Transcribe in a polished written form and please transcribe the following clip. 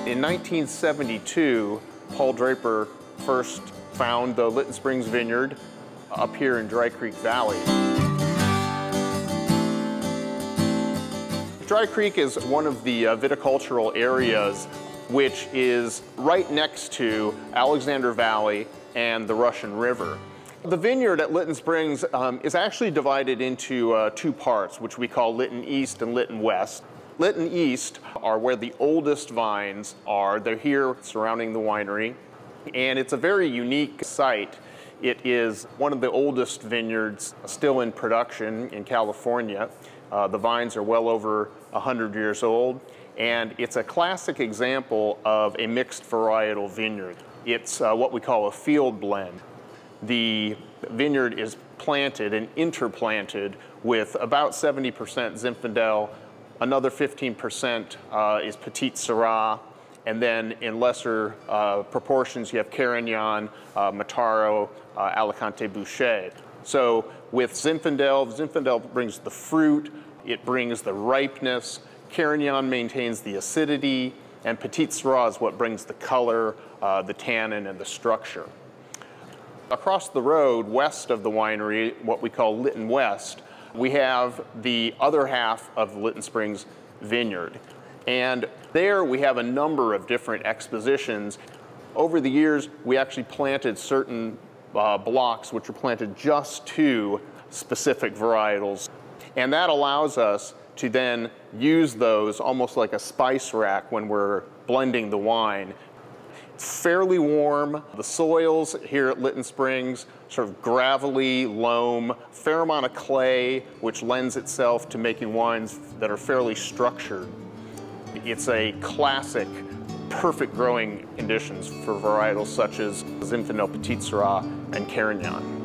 In 1972, Paul Draper first found the Lytton Springs vineyard up here in Dry Creek Valley. Dry Creek is one of the viticultural areas which is right next to Alexander Valley and the Russian River. The vineyard at Lytton Springs is actually divided into two parts, which we call Lytton East and Lytton West. Lytton East are where the oldest vines are. They're here surrounding the winery, and it's a very unique site. It is one of the oldest vineyards still in production in California. The vines are well over 100 years old, and it's a classic example of a mixed varietal vineyard. It's what we call a field blend. The vineyard is planted and interplanted with about 70% Zinfandel, another 15% is Petite Syrah, and then in lesser proportions you have Carignan, Mataro, Alicante Bouschet. So with Zinfandel brings the fruit, it brings the ripeness, Carignan maintains the acidity, and Petite Syrah is what brings the color, the tannin, and the structure. Across the road, west of the winery, what we call Lytton West, we have the other half of Lytton Springs vineyard. And there we have a number of different expositions. Over the years, we actually planted certain blocks which were planted just to specific varietals. And that allows us to then use those almost like a spice rack when we're blending the wine. It's fairly warm. The soils here at Lytton Springs, sort of gravelly, loam, fair amount of clay, which lends itself to making wines that are fairly structured. It's a classic, perfect growing conditions for varietals such as Zinfandel, Petite Syrah, and Carignan.